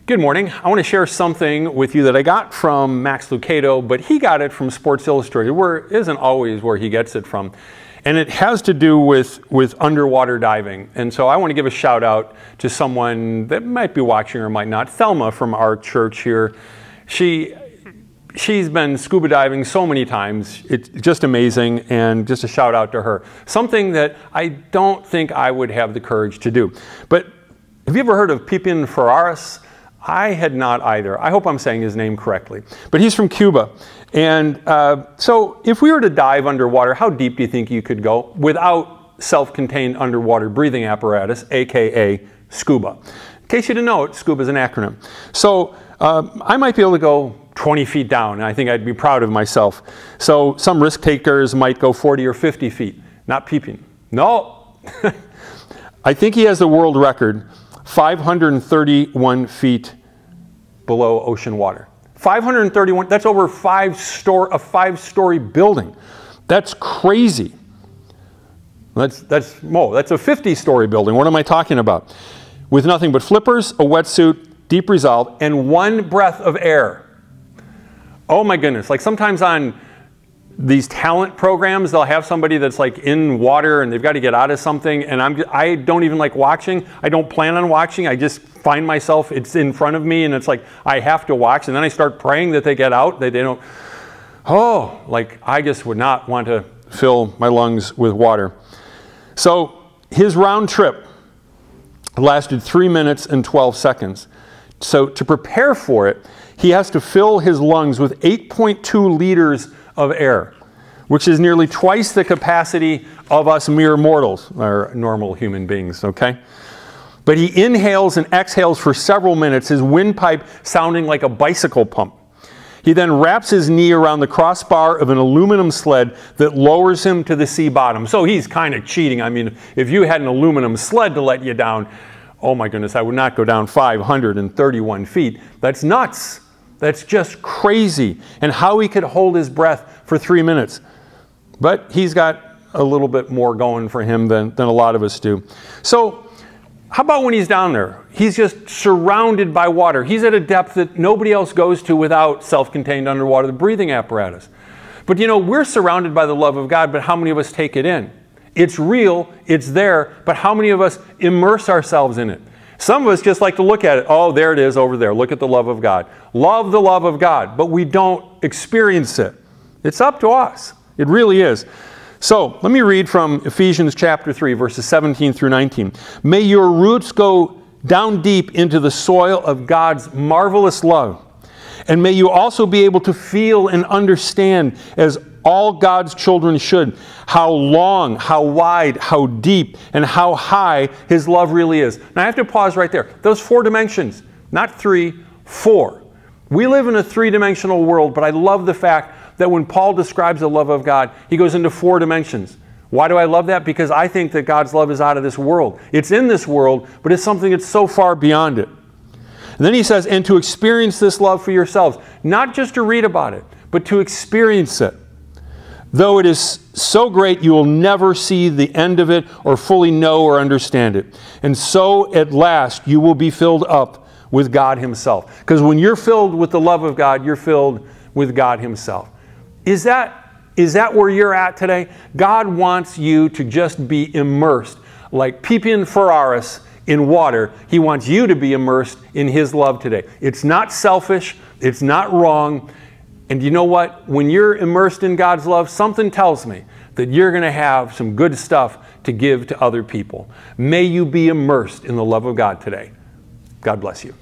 Good morning. I want to share something with you that I got from Max Lucado, but he got it from Sports Illustrated, where it isn't always where he gets it from. And it has to do with underwater diving. And so I want to give a shout out to someone that might be watching or might not. Thelma from our church here. She's been scuba diving so many times. It's just amazing, and just a shout out to her. Something that I don't think I would have the courage to do. But have you ever heard of Pepin Ferraris? I had not either. I hope I'm saying his name correctly. But he's from Cuba. And so if we were to dive underwater, how deep do you think you could go without self-contained underwater breathing apparatus, aka scuba? In case you didn't know it, scuba is an acronym. So I might be able to go 20 feet down, and I think I'd be proud of myself. So some risk takers might go 40 or 50 feet. Not Pepin. No. I think he has the world record, 531 feet below ocean water. 531, that's over a five-story building. That's crazy. That's a 50-story building. What am I talking about? With nothing but flippers, a wetsuit, deep resolve, and one breath of air. Oh my goodness. Like sometimes on these talent programs, they'll have somebody that's like in water and they've got to get out of something, and I don't even like watching. I don't plan on watching. I just find myself, it's in front of me, and it's like I have to watch, and then I start praying that they get out, that they don't. Oh, like I just would not want to fill my lungs with water. So his round trip lasted 3 minutes and 12 seconds. So to prepare for it, he has to fill his lungs with 8.2 liters of air, which is nearly twice the capacity of us mere mortals, or normal human beings, okay? But he inhales and exhales for several minutes, his windpipe sounding like a bicycle pump. He then wraps his knee around the crossbar of an aluminum sled that lowers him to the sea bottom. So he's kind of cheating. I mean, if you had an aluminum sled to let you down, oh my goodness, I would not go down 531 feet. That's nuts. That's just crazy. And how he could hold his breath for 3 minutes. But he's got a little bit more going for him than a lot of us do. So how about when he's down there? He's just surrounded by water. He's at a depth that nobody else goes to without self-contained underwater breathing apparatus. But you know, we're surrounded by the love of God, but how many of us take it in? It's real, it's there, but how many of us immerse ourselves in it? Some of us just like to look at it. Oh, there it is over there. Look at the love of God. Love the love of God, but we don't experience it. It's up to us. It really is. So let me read from Ephesians chapter 3, verses 17 through 19. May your roots go down deep into the soil of God's marvelous love. And may you also be able to feel and understand, as all God's children should, how long, how wide, how deep, and how high His love really is. Now I have to pause right there. Those 4 dimensions, not 3, 4. We live in a 3-dimensional world, but I love the fact that when Paul describes the love of God, he goes into 4 dimensions. Why do I love that? Because I think that God's love is out of this world. It's in this world, but it's something that's so far beyond it. And then he says, and to experience this love for yourselves, not just to read about it, but to experience it. Though it is so great, you will never see the end of it or fully know or understand it. And so at last, you will be filled up with God Himself. Because when you're filled with the love of God, you're filled with God Himself. Is that where you're at today? God wants you to just be immersed, like Pepin Ferraris in water. He wants you to be immersed in His love today. It's not selfish. It's not wrong. And you know what? When you're immersed in God's love, something tells me that you're going to have some good stuff to give to other people. May you be immersed in the love of God today. God bless you.